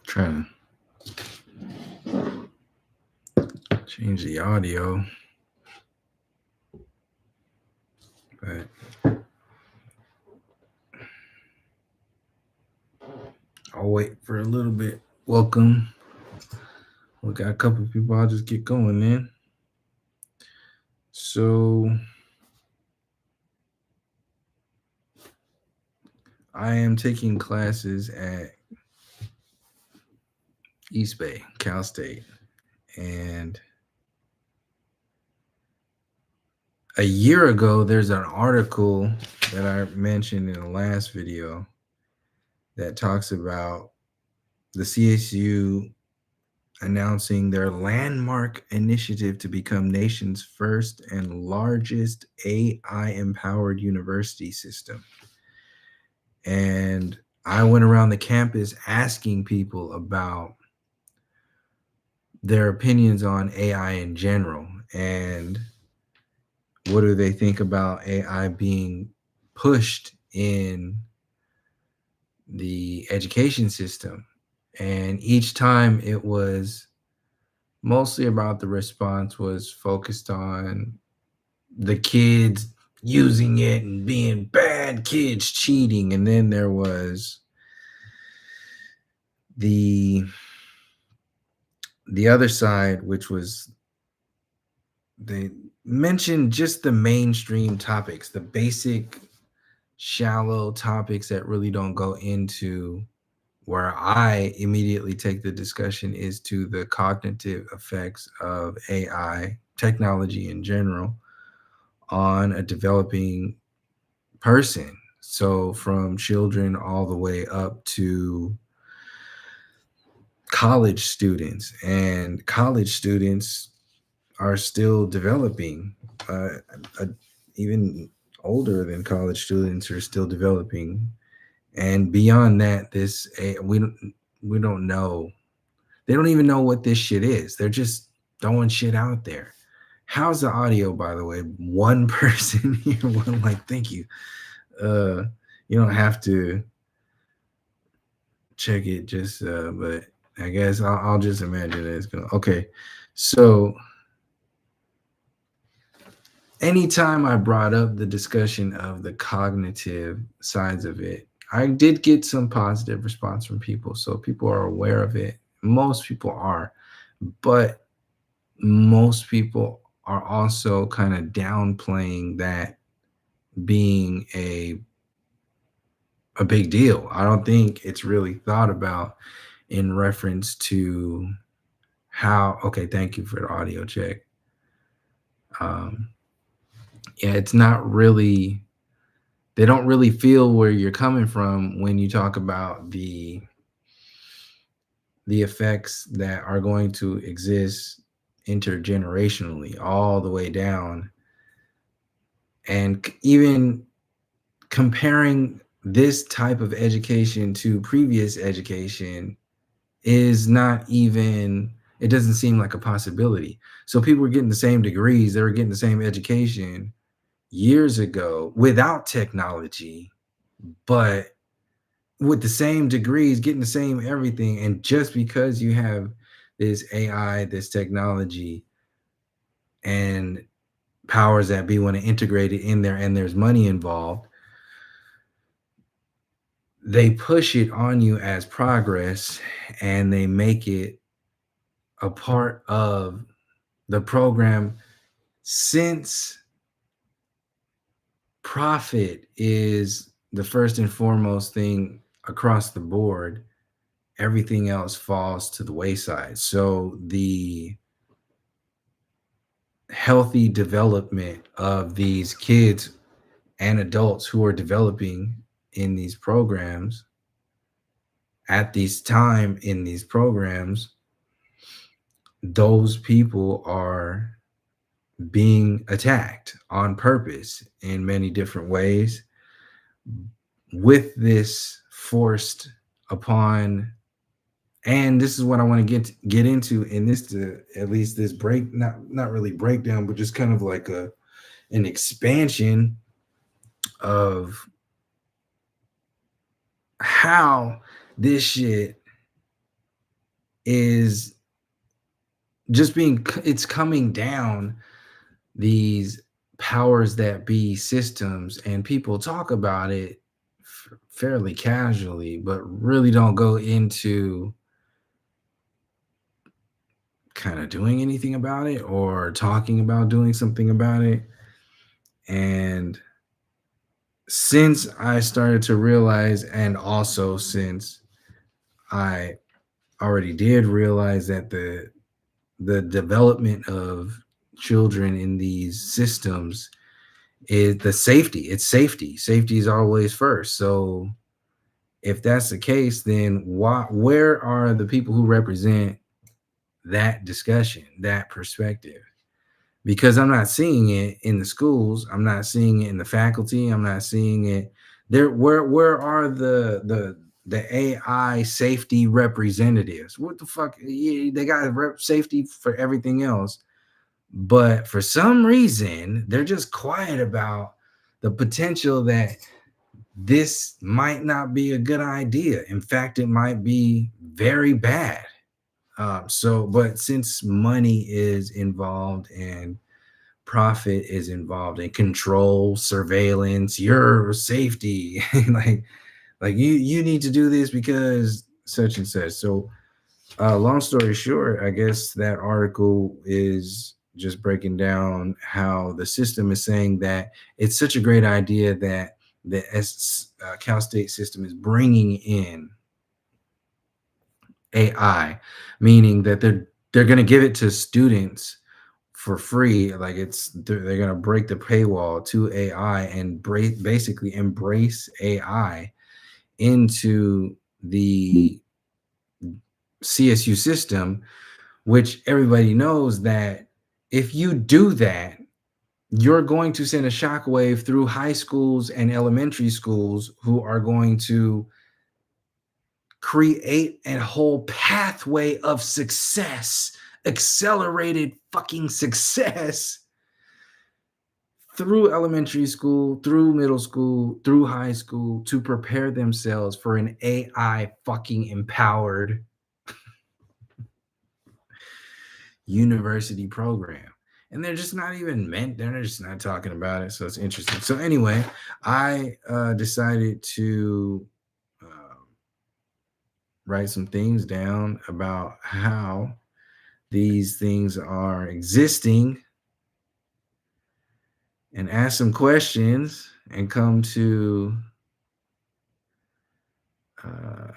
Trying to change the audio, but I'll wait for a little bit. Welcome. We got a couple of people. I'll just get going then. So I am taking classes at East Bay, Cal State, and a year ago, there's an article that I mentioned in the last video that talks about the CSU announcing their landmark initiative to become nation's first and largest AI-empowered university system. And I went around the campus asking people about their opinions on AI in general and what do they think about AI being pushed in the education system. And each time it was mostly about the response was focused on the kids using it and being bad kids cheating. And then there was the other side, which was they mentioned just the mainstream topics, the basic shallow topics that really don't go into where I immediately take the discussion is to the cognitive effects of AI technology in general on a developing person. So from children all the way up to college students, and college students are still developing. Uh, Even older than college students are still developing, and beyond that, we don't know. They don't even know what this shit is. They're just throwing shit out there. How's the audio, by the way? One person here, one like, thank you. Uh, you don't have to check it, just but I guess I'll just imagine that it's going. Okay, so anytime I brought up the discussion of the cognitive sides of it, I did get some positive response from people. So people are aware of it. Most people are, but most people are also kind of downplaying that being a big deal. I don't think it's really thought about in reference to how, okay, thank you for the audio check. Um, yeah, it's not really, they don't really feel where you're coming from when you talk about the effects that are going to exist intergenerationally all the way down, and even comparing this type of education to previous education is not even, it doesn't seem like a possibility. So people were getting the same degrees, they were getting the same education years ago without technology, but with the same degrees, getting the same everything. And just because you have this AI, this technology, and powers that be want to integrate it in there and there's money involved, they push it on you as progress and they make it a part of the program. Since profit is the first and foremost thing across the board, everything else falls to the wayside. So the healthy development of these kids and adults who are developing in these programs at this time in these programs, those people are being attacked on purpose in many different ways with this forced upon. And this is what I want to get into in this, to at least this break, not really breakdown, but just kind of like an expansion of how this shit is just it's coming down these powers that be systems, and people talk about it fairly casually but really don't go into kind of doing anything about it or talking about doing something about it. And since I started to realize, and also since I already did realize that the development of children in these systems is the safety. It's safety. Safety is always first. So if that's the case, then where are the people who represent that discussion, that perspective? Because I'm not seeing it in the schools. I'm not seeing it in the faculty. I'm not seeing it there. Where are the AI safety representatives? What the fuck? Yeah, they got safety for everything else, but for some reason they're just quiet about the potential that this might not be a good idea. In fact, it might be very bad. But since money is involved and profit is involved in control, surveillance, your safety, like you need to do this because such and such. So long story short, I guess that article is just breaking down how the system is saying that it's such a great idea that the Cal State system is bringing in AI, meaning that they're going to give it to students for free. Like they're going to break the paywall to AI and basically embrace AI into the CSU system, which everybody knows that if you do that, you're going to send a shockwave through high schools and elementary schools who are going to create a whole pathway of success, accelerated fucking success through elementary school, through middle school, through high school to prepare themselves for an AI fucking empowered university program. And they're just not even they're just not talking about it. So it's interesting. So anyway, I decided to write some things down about how these things are existing and ask some questions and uh,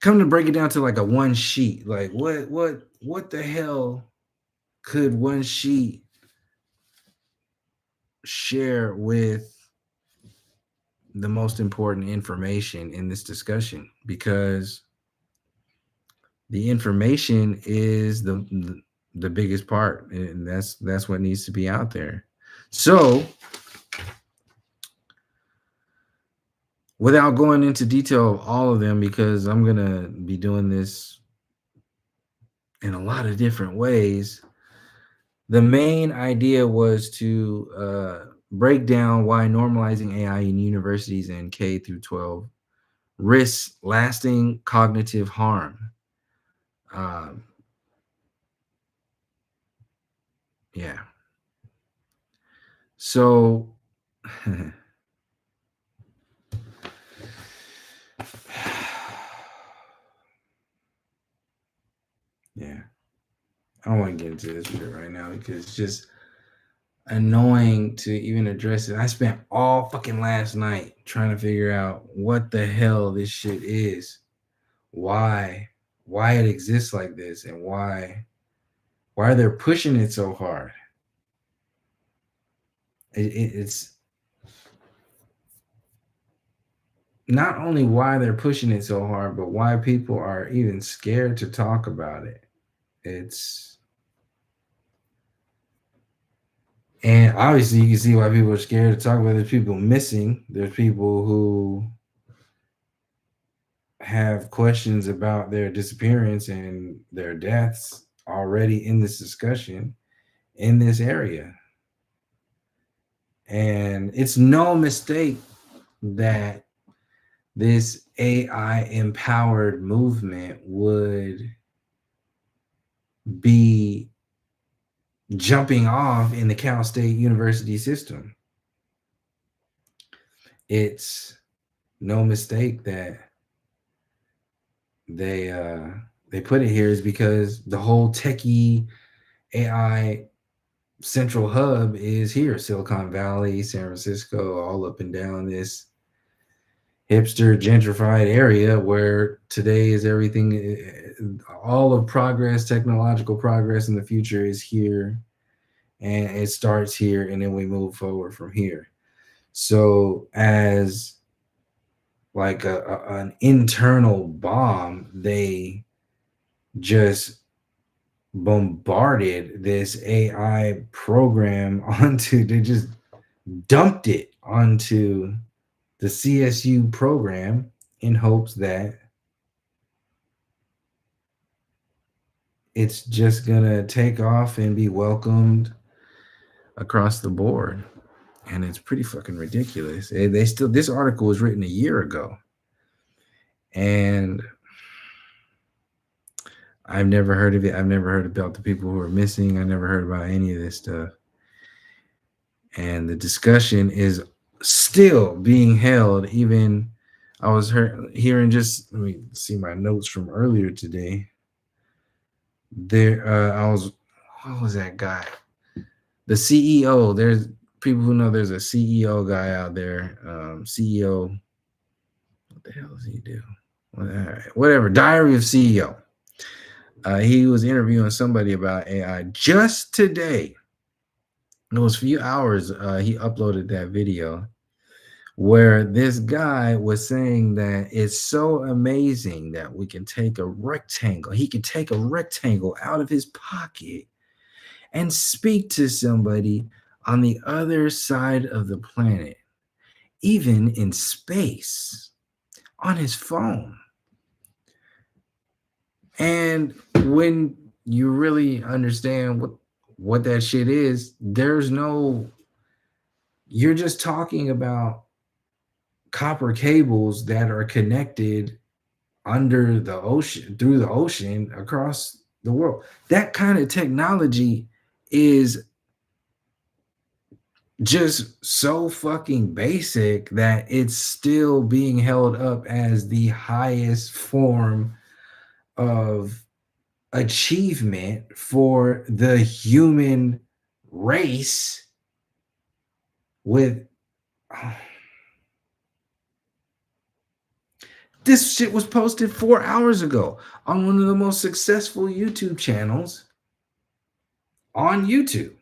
come to break it down to like a one sheet. Like what the hell could one sheet share with the most important information in this discussion? Because the information is the biggest part, and that's what needs to be out there. So without going into detail of all of them, because I'm gonna be doing this in a lot of different ways, the main idea was to break down why normalizing AI in universities and K through 12 risks lasting cognitive harm. Um, yeah. So, yeah, I don't want to get into this shit right now because it's just annoying to even address it. I spent all fucking last night trying to figure out what the hell this shit is, why it exists like this, and why they're pushing it so hard. It's not only why they're pushing it so hard, but why people are even scared to talk about it. It's And obviously, you can see why people are scared to talk about. There's people missing. There's people who have questions about their disappearance and their deaths already in this discussion in this area. And it's no mistake that this AI empowered movement would be jumping off in the Cal State University system. It's no mistake that they uh they put it here is because the whole techie AI central hub is here, Silicon Valley, San Francisco, all up and down this hipster gentrified area where today is everything, all of progress, technological progress in the future is here, and it starts here and then we move forward from here. So as like an internal bomb, they just bombarded this AI program onto, they just dumped it onto the CSU program in hopes that it's just gonna take off and be welcomed across the board. And it's pretty fucking ridiculous. They still, this article was written a year ago, and I've never heard of it. I've never heard about the people who are missing. I never heard about any of this stuff. And the discussion is still being held. Even I was hearing, just let me see my notes from earlier today. There, I was, what was that guy? The CEO. There's people who know there's a CEO guy out there. CEO. What the hell does he do? Whatever. Diary of CEO. He was interviewing somebody about AI just today. It was a few hours. He uploaded that video where this guy was saying that it's so amazing that we can take a rectangle. He can take a rectangle out of his pocket and speak to somebody on the other side of the planet, even in space, on his phone. And when you really understand what that shit is, there's no, you're just talking about copper cables that are connected under the ocean, through the ocean, across the world. That kind of technology is just so fucking basic that it's still being held up as the highest form of achievement for the human race. With this shit was posted 4 hours ago on one of the most successful YouTube channels on YouTube.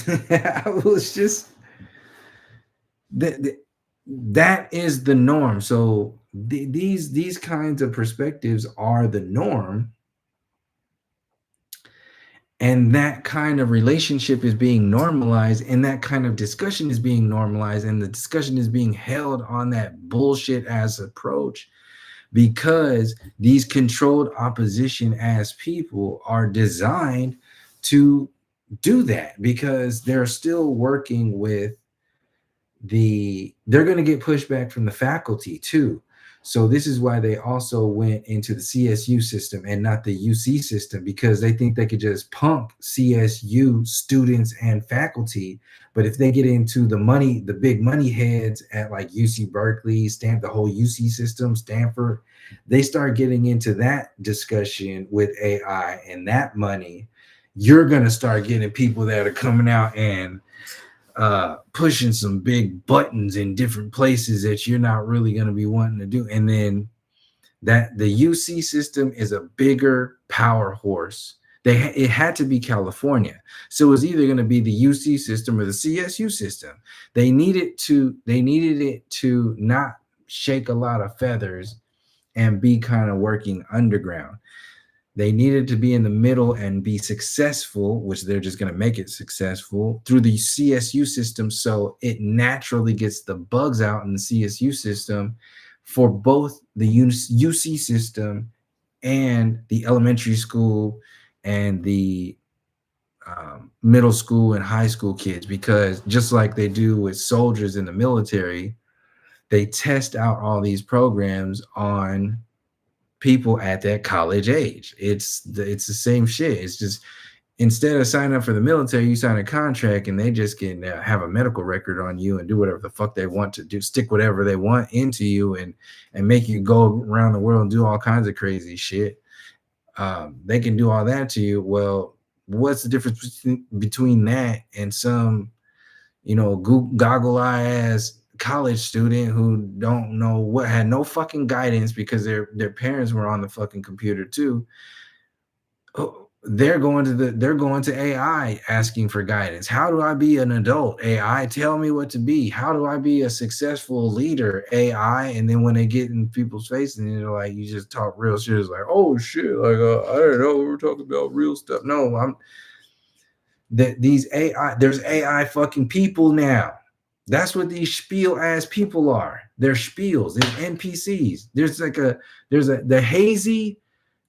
I was just that is the norm. So these kinds of perspectives are the norm, and that kind of relationship is being normalized, and that kind of discussion is being normalized, and the discussion is being held on that bullshit ass approach, because these controlled opposition as people are designed to do that, because they're still working with they're going to get pushback from the faculty too. So this is why they also went into the CSU system and not the UC system, because they think they could just punk CSU students and faculty. But if they get into the money, the big money heads at like UC Berkeley, the whole UC system, Stanford, they start getting into that discussion with AI and that money, you're going to start getting people that are coming out and pushing some big buttons in different places that you're not really going to be wanting to do. And then that the UC system is a bigger power horse. It had to be California, so it was either going to be the UC system or the CSU system. They needed it to not shake a lot of feathers and be kind of working underground. They needed to be in the middle and be successful, which they're just going to make it successful through the CSU system. So it naturally gets the bugs out in the CSU system for both the UC system and the elementary school and the middle school and high school kids, because just like they do with soldiers in the military, they test out all these programs on people at that college age. It's the same shit. It's just instead of signing up for the military, you sign a contract and they just can have a medical record on you and do whatever the fuck they want to do, stick whatever they want into you and make you go around the world and do all kinds of crazy shit. They can do all that to you. Well, what's the difference between that and some, goggle eye ass college student who don't know what, had no fucking guidance because their parents were on the fucking computer too. Oh, they're going to AI asking for guidance. How do I be an adult? AI, tell me what to be. How do I be a successful leader? AI, and then when they get in people's face and they're like, you just talk real shit. It's like, oh shit, like I don't know, we're talking about real stuff. No, I'm that these AI, there's AI fucking people now. That's what these spiel ass people are. They're spiels. They're NPCs. There's the hazy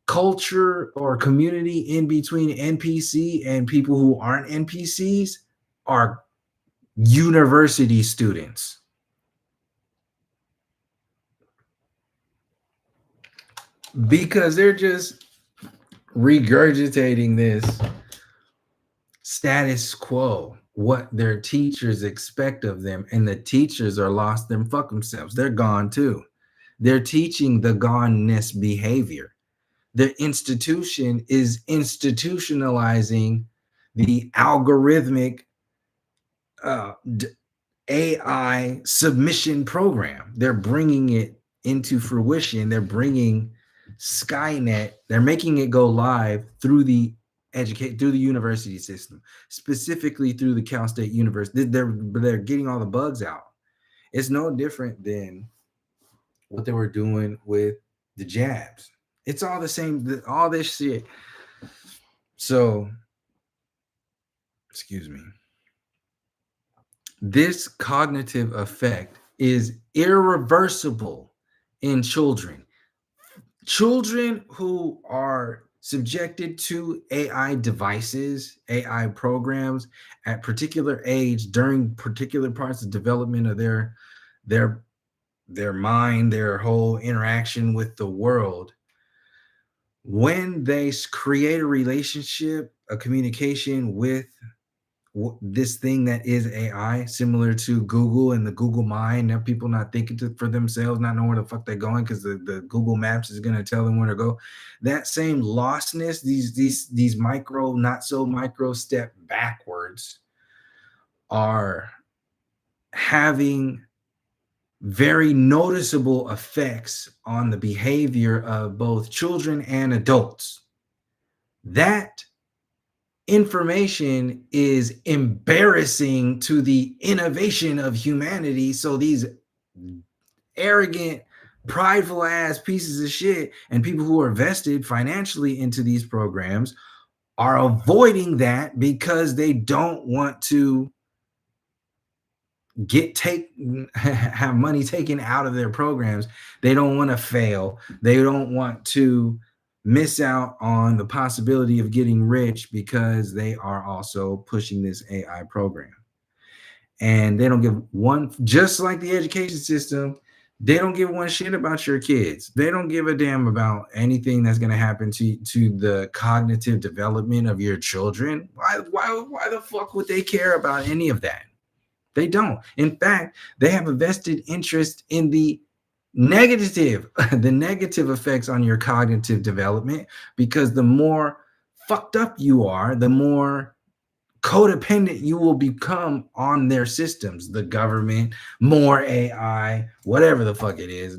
culture or community in between NPC and people who aren't NPCs are university students, because they're just regurgitating this status quo, what their teachers expect of them, and the teachers are lost them fuck themselves. They're gone too. They're teaching the goneness behavior. The institution is institutionalizing the algorithmic uh, AI submission program. They're bringing it into fruition. They're bringing Skynet. They're making it go live through the through the university system, specifically through the Cal State University. They're getting all the bugs out. It's no different than what they were doing with the jabs. It's all the same. All this shit. So, excuse me. This cognitive effect is irreversible in children. Children who are subjected to AI devices, AI programs at particular age during particular parts of development of their their mind, their whole interaction with the world, when they create a relationship, a communication with this thing that is AI, similar to Google and the Google Mind, now people not thinking for themselves, not knowing where the fuck they're going because the Google Maps is going to tell them where to go. That same lostness, these micro, not so micro step backwards, are having very noticeable effects on the behavior of both children and adults. That information is embarrassing to the innovation of humanity. So these arrogant, prideful ass pieces of shit and people who are vested financially into these programs are avoiding that because they don't want to have money taken out of their programs. They don't want to fail. They don't want to miss out on the possibility of getting rich because they are also pushing this AI program. And they don't give one, just like the education system, they don't give one shit about your kids. They don't give a damn about anything that's going to happen to the cognitive development of your children. Why the fuck would they care about any of that? They don't. In fact, they have a vested interest in the negative effects on your cognitive development, because the more fucked up you are, the more codependent you will become on their systems, the government, more AI, whatever the fuck it is.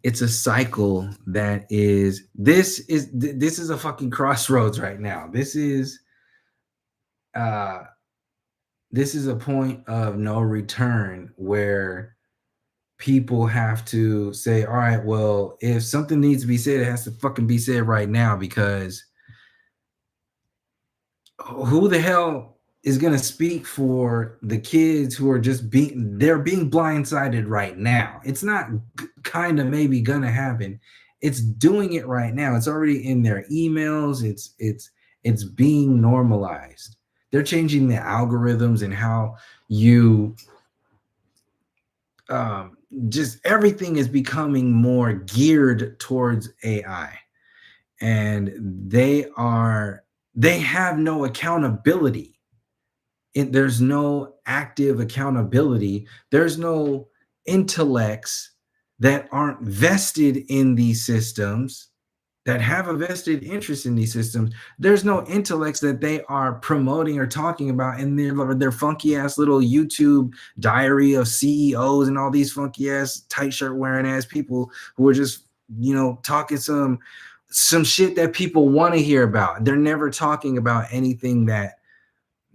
It's a cycle that this is a fucking crossroads right now. This is a point of no return where people have to say, all right, well, if something needs to be said, it has to fucking be said right now, because who the hell is going to speak for the kids who are just they're being blindsided right now? It's not kind of maybe going to happen. It's doing it right now. It's already in their emails. It's being normalized. They're changing the algorithms and how you just everything is becoming more geared towards AI, and they have no accountability. There's no active accountability. There's no intellects that aren't vested in these systems, that have a vested interest in these systems. There's no intellects that they are promoting or talking about in their funky ass little YouTube diary of CEOs and all these funky ass tight shirt wearing ass people who are just, talking some shit that people want to hear about. They're never talking about anything that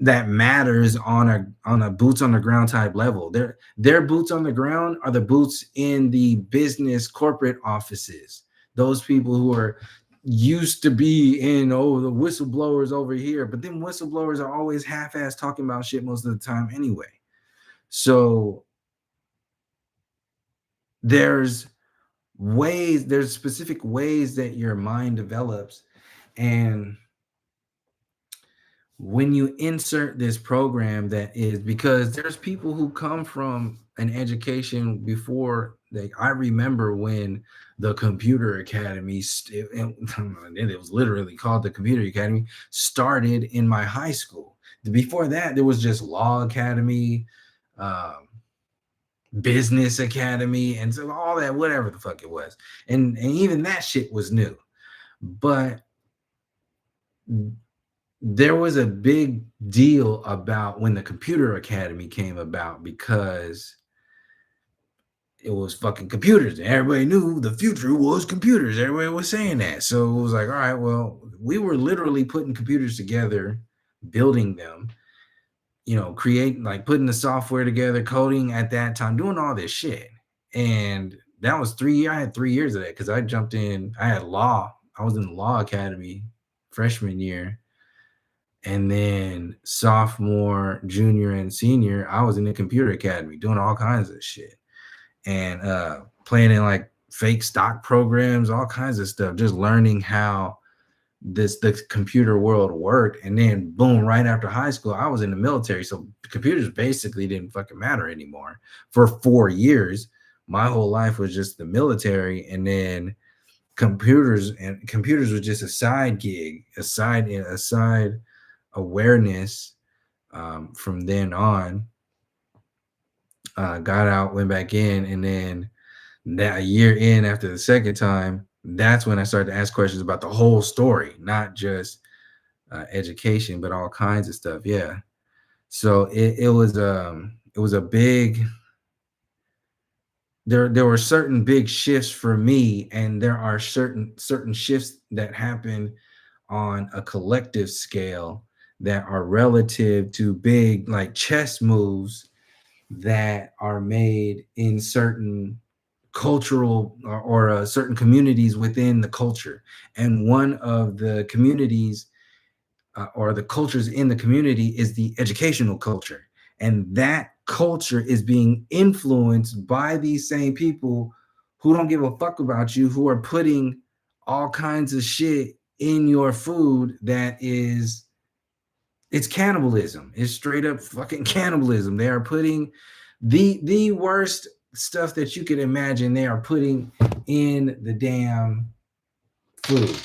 matters on a boots on the ground type level. Their boots on the ground are the boots in the business corporate offices. Those people who are used to be in, the whistleblowers over here, but then whistleblowers are always half-ass talking about shit most of the time anyway. So there's specific ways that your mind develops, and when you insert this program, that is because there's people who come from an education before. I remember when the computer academy it was literally called the computer academy, started in my high school. Before that, there was just law academy, um, business academy, and so all that, whatever the fuck it was, and even that shit was new. But there was a big deal about when the computer academy came about, because it was fucking computers, and everybody knew the future was computers. Everybody was saying that. So it was like, all right, well, we were literally putting computers together, building them, creating, like, putting the software together, coding at that time, doing all this shit. And that was 3 years. I had 3 years of that because I jumped in. I had law. I was in the law academy freshman year. And then sophomore, junior, and senior, I was in the computer academy doing all kinds of shit, and playing in like fake stock programs, all kinds of stuff, just learning how the computer world worked. And then boom, right after high school, I was in the military. So computers basically didn't fucking matter anymore for 4 years. My whole life was just the military, and then computers was just a side gig, a side awareness. From then on, got out, went back in, and then that a year in, after the second time, that's when I started to ask questions about the whole story, not just education, but all kinds of stuff. Yeah. So it was a big, there were certain big shifts for me, and there are certain shifts that happen on a collective scale that are relative to big, like, chess moves that are made in certain cultural, or certain communities within the culture. And one of the communities, or the cultures in the community, is the educational culture. And that culture is being influenced by these same people who don't give a fuck about you, who are putting all kinds of shit in your food it's cannibalism. It's straight up fucking cannibalism. They are putting the worst stuff that you could imagine, they are putting in the damn food.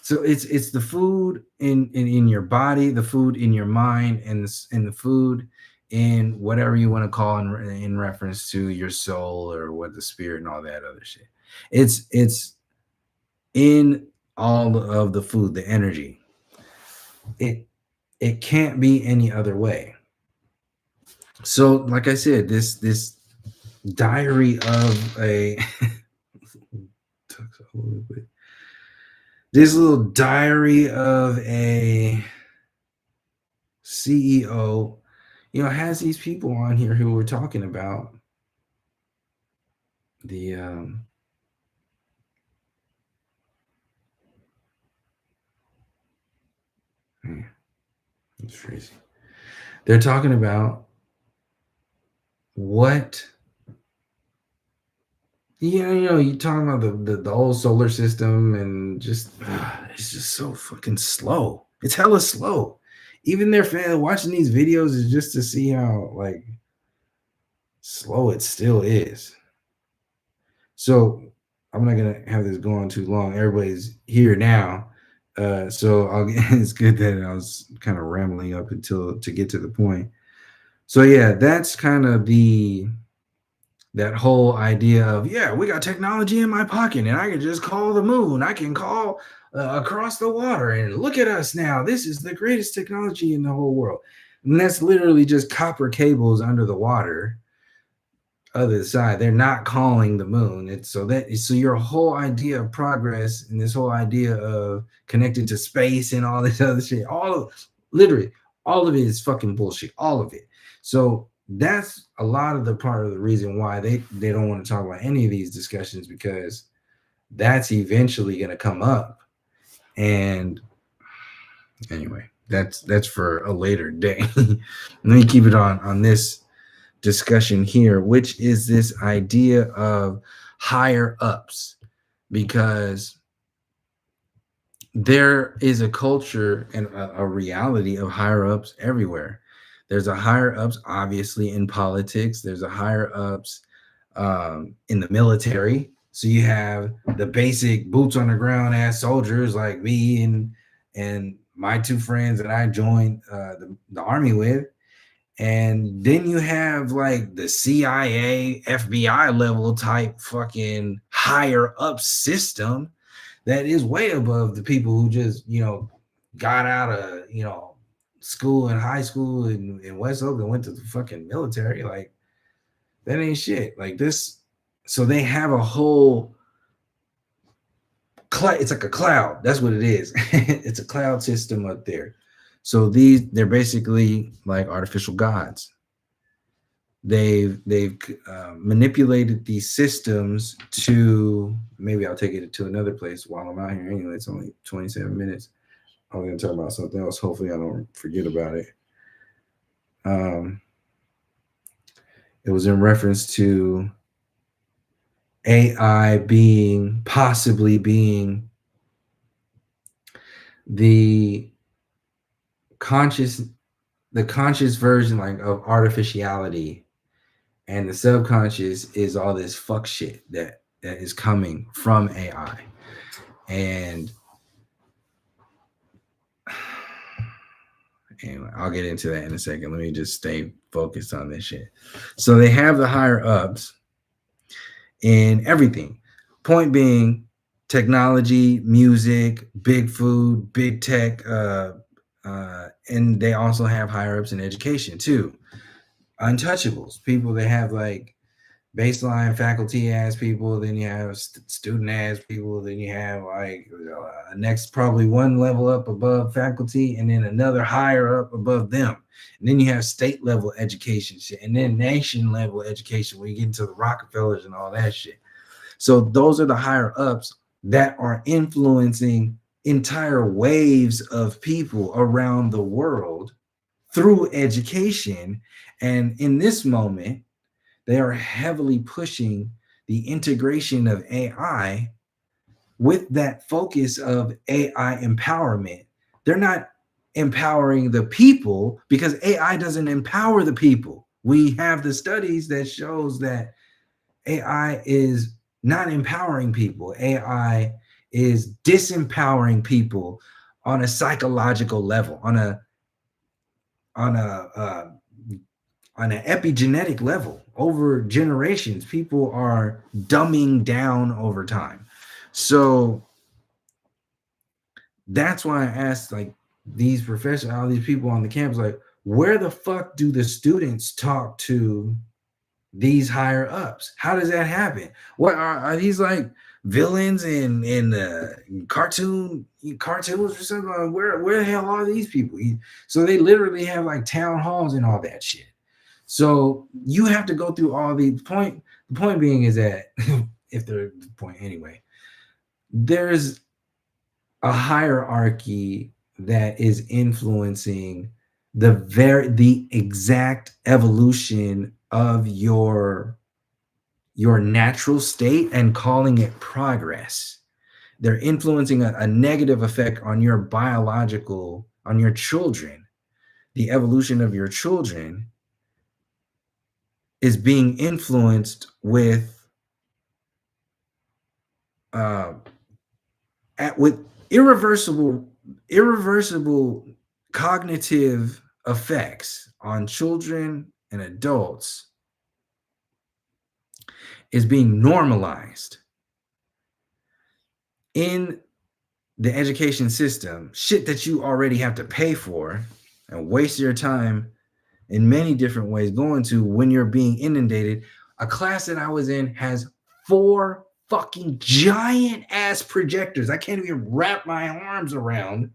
So it's the food in your body, the food in your mind, and the food in whatever you want to call in reference to your soul, or what, the spirit, and all that other shit. It's in all of the food, the energy. It can't be any other way. So, like I said, this diary of a this little diary of a CEO, has these people on here who we're talking about the man, it's crazy. They're talking about what you talking about the whole solar system and just it's just so fucking slow. It's hella slow. Even their fan watching these videos is just to see how like slow it still is. So I'm not gonna have this go on too long. Everybody's here now. So it's good that I was kind of rambling up until to get to the point. So yeah, that's kind of that whole idea of yeah, we got technology in my pocket and I can just call the moon. I can call across the water and look at us now. This is the greatest technology in the whole world. And that's literally just copper cables under the water other side. They're not calling the moon. It's so your whole idea of progress and this whole idea of connected to space and all this other shit, literally all of it is fucking bullshit. All of it. So that's a lot of the part of the reason why they don't want to talk about any of these discussions because that's eventually going to come up. And anyway, that's for a later day. Let me keep it on this discussion here, which is this idea of higher ups, because there is a culture and a reality of higher ups everywhere. There's a higher ups, obviously, in politics. There's a higher ups in the military. So you have the basic boots on the ground ass soldiers like me and my two friends that I joined the army with. And then you have like the CIA, FBI level type fucking higher up system that is way above the people who just, got out of, school and high school in West Oak and went to the fucking military. Like, that ain't shit. Like this. So they have a whole it's like a cloud. That's what it is. It's a cloud system up there. So they're basically like artificial gods. They've manipulated these systems to, maybe I'll take it to another place while I'm out here anyway. It's only 27 minutes. I'm going to talk about something else. Hopefully I don't forget about it. It was in reference to AI possibly being the conscious version like of artificiality, and the subconscious is all this fuck shit that is coming from AI. And anyway, I'll get into that in a second. Let me just stay focused on this shit. So they have the higher ups in everything. Point being, technology, music, big food, big tech, and they also have higher ups in education too. Untouchables, people that have like baseline faculty ass people, then you have student ass people, then you have like next probably one level up above faculty, and then another higher up above them, and then you have state level education shit, and then nation level education when you get into the Rockefellers and all that shit. So those are the higher ups that are influencing entire waves of people around the world through education. And in this moment, they are heavily pushing the integration of AI with that focus of AI empowerment. They're not empowering the people because AI doesn't empower the people. We have the studies that shows that AI is not empowering people. AI is disempowering people on a psychological level, on a on an epigenetic level. Over generations, people are dumbing down over time. So that's why I asked like these professors, all these people on the campus, like, where the fuck do the students talk to these higher ups? How does that happen? What are these like villains in cartoons or something? Like, where the hell are these people? So they literally have like town halls and all that shit. So you have to go through all these The point being is that if there's the point anyway, there's a hierarchy that is influencing the exact evolution of your natural state and calling it progress. They're influencing a negative effect on your biological, on your children. The evolution of your children is being influenced uh, with irreversible irreversible cognitive effects on children and adults is being normalized in the education system, shit that you already have to pay for and waste your time in many different ways going to when you're being inundated. A class that I was in has 4 fucking giant ass projectors. I can't even wrap my arms around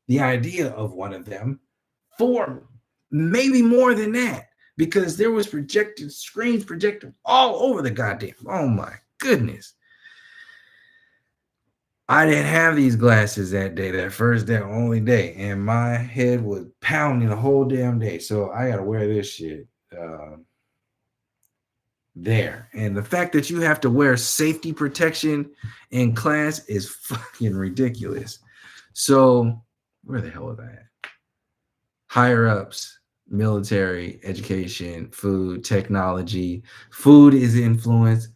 the idea of one of them. 4, maybe more than that, because there was projected screens projected all over the goddamn. Oh my goodness. I didn't have these glasses that day, that first day, only day, and my head was pounding the whole damn day. So I gotta wear this shit there. And the fact that you have to wear safety protection in class is fucking ridiculous. So where the hell was I at? Higher ups, military, education, food, technology. Food is influenced.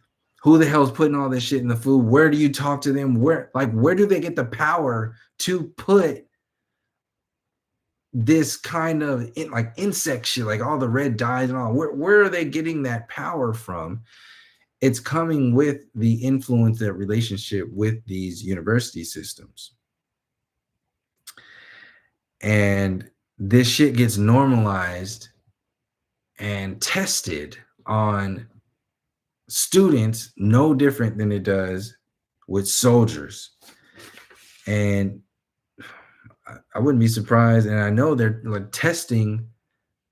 Who the hell's putting all this shit in the food? Where do you talk to them? Where do they get the power to put this kind of like insect shit, like all the red dyes and all? Where are they getting that power from? It's coming with the influence, that relationship with these university systems. And this shit gets normalized and tested on students no different than it does with soldiers. And I wouldn't be surprised, and I know they're like testing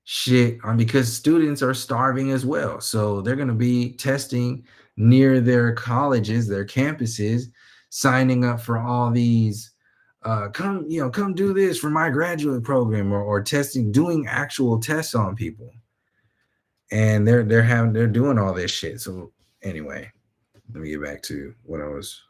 shit on, because students are starving as well. So they're going to be testing near their colleges, their campuses, signing up for all these come do this for my graduate program, or testing, doing actual tests on people. And they're doing all this shit. So anyway, let me get back to what I was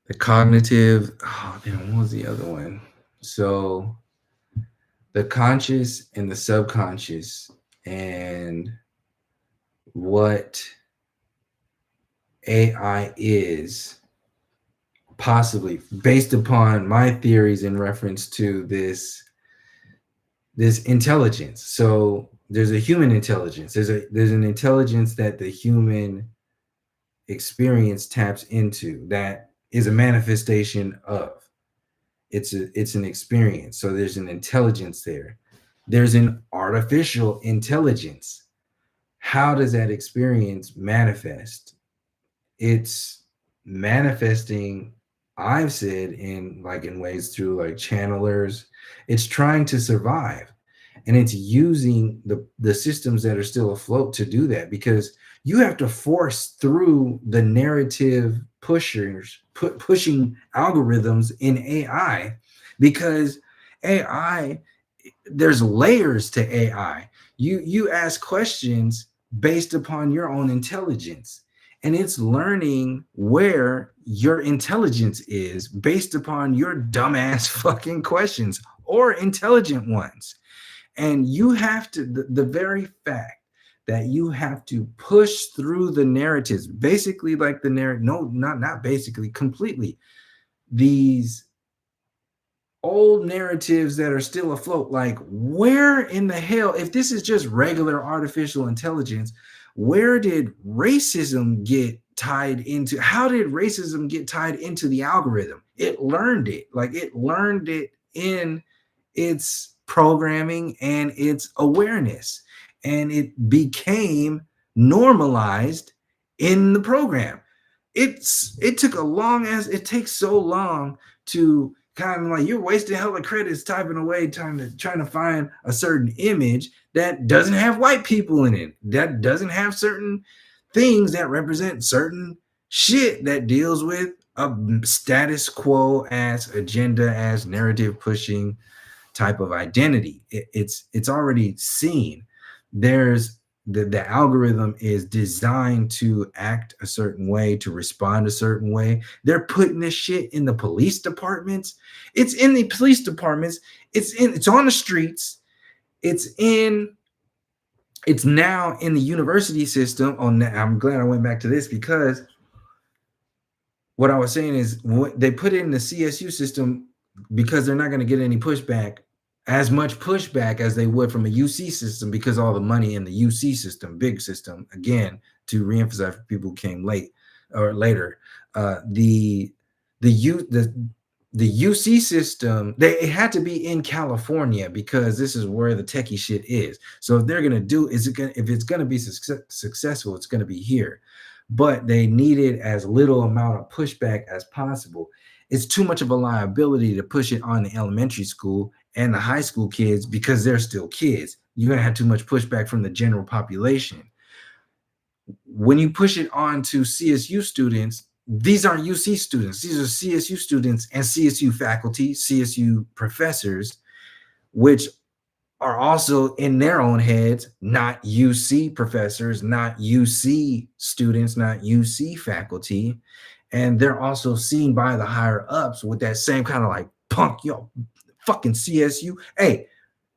the cognitive. Oh damn, what was the other one? So the conscious and the subconscious, and what AI is, possibly based upon my theories in reference to this intelligence. So there's a human intelligence. There's an intelligence that the human experience taps into, that is a manifestation of. It's an experience. So there's an intelligence there. There's an artificial intelligence. How does that experience manifest? It's manifesting, I've said, in ways through like channelers. It's trying to survive, and it's using the systems that are still afloat to do that, because you have to force through the narrative pushing algorithms in AI, because AI, there's layers to AI. You ask questions based upon your own intelligence, and it's learning where your intelligence is based upon your dumbass fucking questions or intelligent ones. And you have to, the very fact that you have to push through the narratives, basically like the narrative, no, not basically, completely, these old narratives that are still afloat. Like, where in the hell, if this is just regular artificial intelligence, where did racism get tied into? How did racism get tied into the algorithm? It learned it. Like, it learned it in its programming and its awareness, and it became normalized in the program. It takes so long to kind of like you're wasting hella credits typing away, trying to find a certain image that doesn't have white people in it, that doesn't have certain things that represent certain shit that deals with a status quo as agenda, as narrative pushing type of identity. It's already seen. There's the algorithm is designed to act a certain way, to respond a certain way. They're putting this shit in the police departments. It's in the police departments. It's on the streets. It's in it's now in the university system. I'm glad I went back to this because what I was saying is what they put it in the CSU system because they're not going to get any pushback, as much pushback as they would from a UC system because all the money in the UC system, big system, again, to reemphasize for people who came late or later, the the U the UC system, it had to be in California because this is where the techie shit is. So if they're gonna do, if it's gonna be successful, it's gonna be here. But they needed as little amount of pushback as possible. It's too much of a liability to push it on the elementary school and the high school kids because they're still kids. You're gonna have too much pushback from the general population. When you push it on to CSU students, these aren't UC students. These are CSU students and CSU faculty, CSU professors, which are also in their own heads, not UC professors, not UC students, not UC faculty. And they're also seen by the higher ups with that same kind of like punk, yo, fucking CSU. Hey,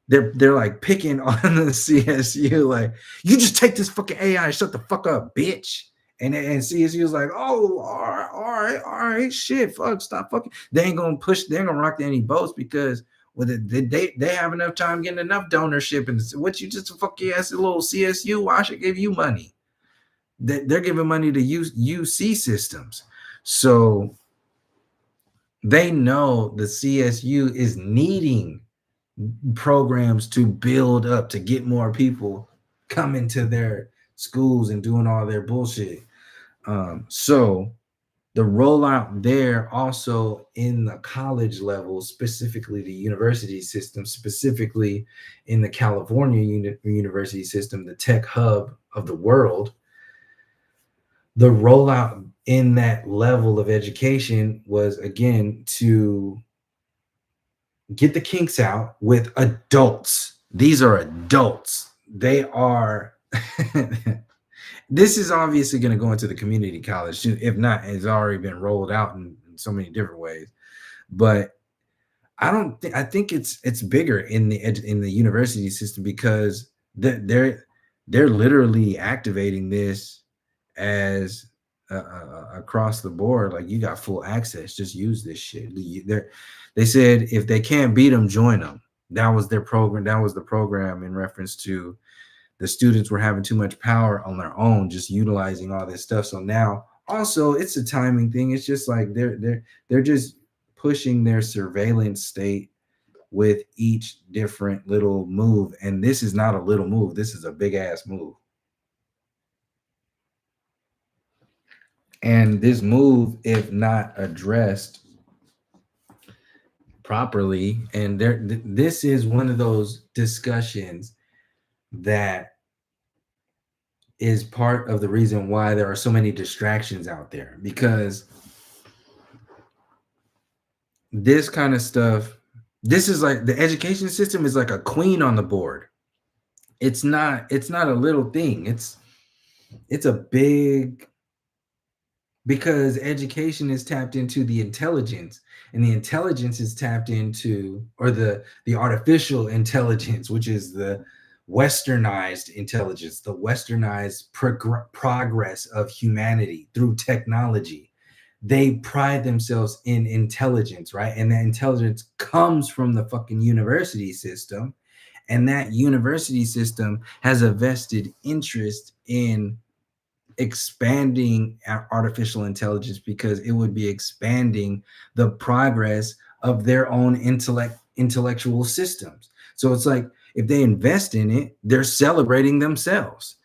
they're like picking on the CSU, like, you just take this fucking AI and shut the fuck up, bitch. And CSU is like, oh, all right, shit, fuck, stop fucking. They ain't gonna push, they ain't gonna rock any boats because well, they have enough time getting enough donorship. And what, you just a fucking ass little CSU? Why should I give you money? They're giving money to UC systems. So they know the CSU is needing programs to build up to get more people coming to their schools and doing all their bullshit. So the rollout there also in the college level, specifically the university system, specifically in the California university system, the tech hub of the world, the rollout in that level of education was again to get the kinks out with adults. These are adults. They are this is obviously going to go into the community college too. If not, it's already been rolled out in so many different ways. But I think it's bigger in the university system because they're literally activating this as across the board. Like, you got full access, just use this shit. They said if they can't beat them, join them. That was their program. That was the program in reference to the students were having too much power on their own, just utilizing all this stuff. So now also it's a timing thing. It's just like they're just pushing their surveillance state with each different little move. And this is not a little move. This is a big ass move. And this move, if not addressed properly, and this is one of those discussions that is part of the reason why there are so many distractions out there, because this kind of stuff, this is like the education system is like a queen on the board. It's not a little thing. It's a big, because education is tapped into the intelligence, and the intelligence is tapped into, or the artificial intelligence, which is the westernized intelligence, the westernized progress of humanity through technology. They pride themselves in intelligence, right? And that intelligence comes from the fucking university system, and that university system has a vested interest in expanding artificial intelligence because it would be expanding the progress of their own intellectual systems. So it's like, if they invest in it, they're celebrating themselves.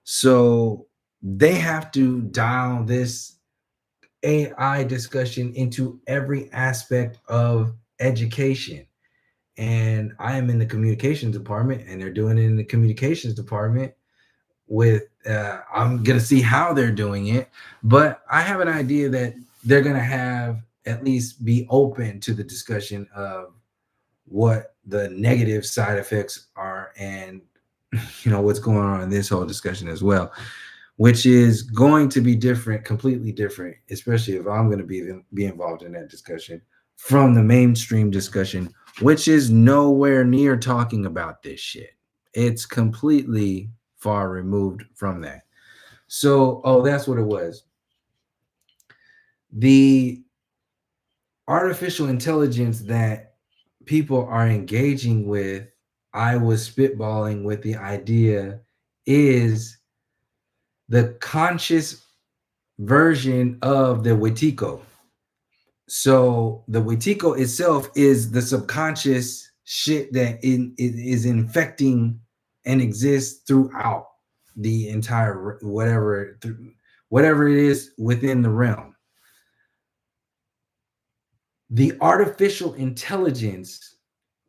So they have to dial this AI discussion into every aspect of education. And I am in the communications department, and they're doing it in the communications department with I'm gonna see how they're doing it, but I have an idea that they're gonna have at least be open to the discussion of what the negative side effects are, and what's going on in this whole discussion as well, which is going to be different, completely different, especially if I'm going to be involved in that discussion from the mainstream discussion, which is nowhere near talking about this shit. It's completely far removed from that. So, oh, that's what it was. The artificial intelligence that people are engaging with, I was spitballing with the idea, is the conscious version of the Wetiko. So the Wetiko itself is the subconscious shit that it is infecting and exists throughout the entire whatever it is within the realm. The artificial intelligence,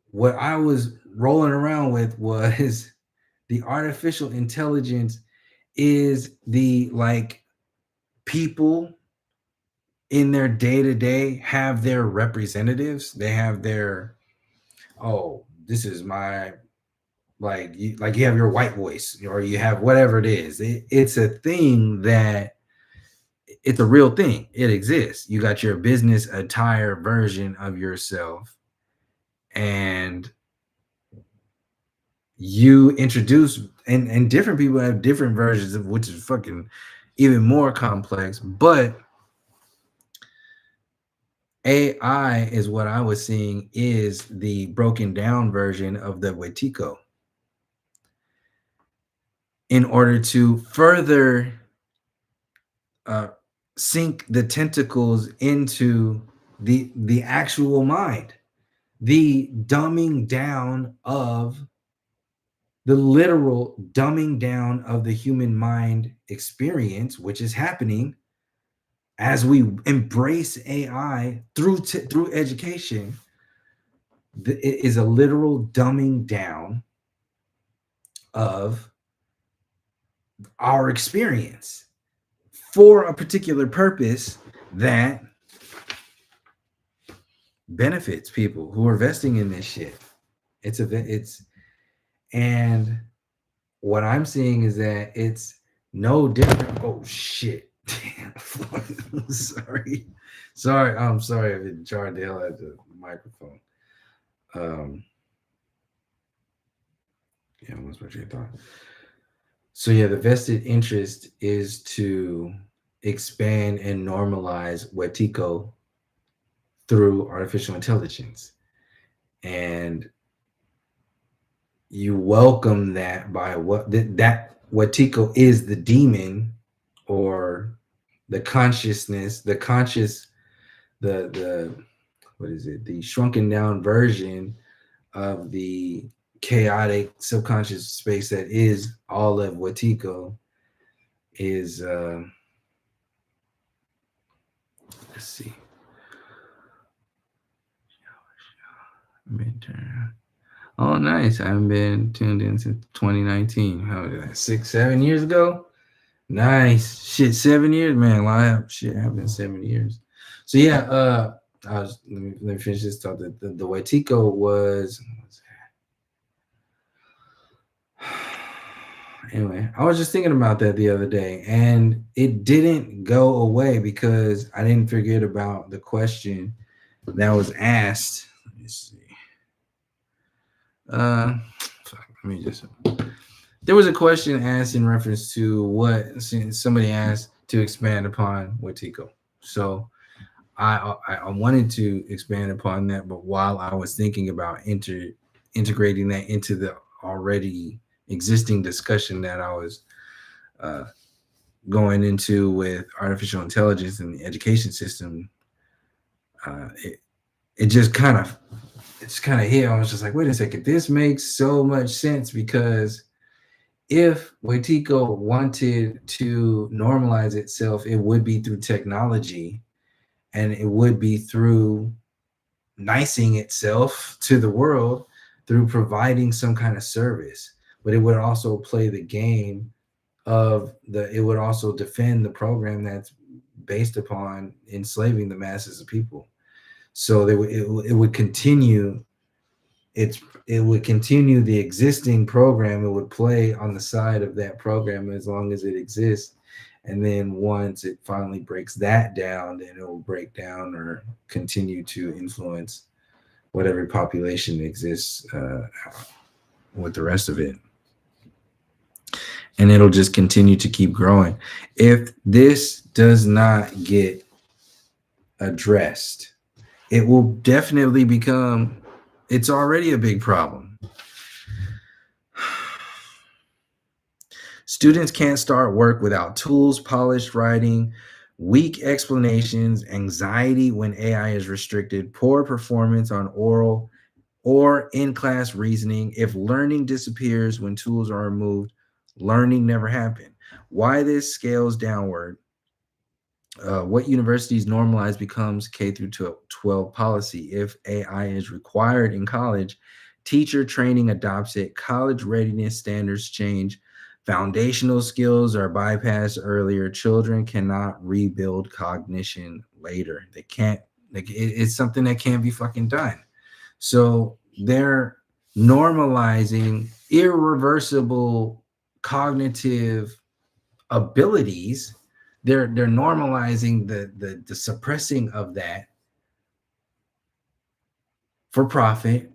what I was rolling around with was the artificial intelligence is the like people in their day to day have their representatives. They have their, oh, this is my, like you have your white voice, or you have whatever it is. It's a thing that it's a real thing. It exists. You got your business attire version of yourself, and you introduce, and different people have different versions of, which is fucking even more complex. But AI is what I was seeing is the broken down version of the Wetiko in order to further uh, sink the tentacles into the actual mind, the dumbing down of the literal dumbing down of the human mind experience, which is happening as we embrace AI through education. It is a literal dumbing down of our experience for a particular purpose that benefits people who are investing in this shit. It's and what I'm seeing is that it's no different. Oh shit. Damn. sorry. I'm sorry if it jarred the hell out of the microphone. Yeah, I lost my train of thought. So yeah, the vested interest is to expand and normalize Wetiko through artificial intelligence. And you welcome that by that Wetiko is the demon, or the consciousness, the conscious, the what is it? The shrunken down version of the chaotic subconscious space that is all of Wetiko is let's see. Midterm. Oh, nice. I haven't been tuned in since 2019. How was that? 6, 7 years ago? Nice. Shit, 7 years, man. Shit happened 7 years. So yeah, let me finish this thought. The Waitiko was anyway, I was just thinking about that the other day, and it didn't go away because I didn't forget about the question that was asked. Let me see. Let me just. There was a question asked in reference to what somebody asked to expand upon Watiko. So I wanted to expand upon that, but while I was thinking about integrating that into the already existing discussion that I was going into with artificial intelligence and the education system, it just kind of hit. I was just like, wait a second, this makes so much sense because if Waitiko wanted to normalize itself, it would be through technology, and it would be through nicing itself to the world through providing some kind of service. But it would also play the game of it would also defend the program that's based upon enslaving the masses of people. So it would continue it would continue the existing program. It would play on the side of that program as long as it exists. And then once it finally breaks that down, then it will break down or continue to influence whatever population exists with the rest of it. And it'll just continue to keep growing. If this does not get addressed, it will definitely become, it's already a big problem. Students can't start work without tools, polished writing, weak explanations, anxiety when AI is restricted, poor performance on oral or in-class reasoning. If learning disappears when tools are removed, learning never happened. Why this scales downward? What universities normalize becomes K through 12 policy. If AI is required in college, teacher training adopts it. College readiness standards change. Foundational skills are bypassed earlier. Children cannot rebuild cognition later. They can't. Like, it's something that can't be fucking done. So they're normalizing irreversible cognitive abilities. They're normalizing the suppressing of that for profit,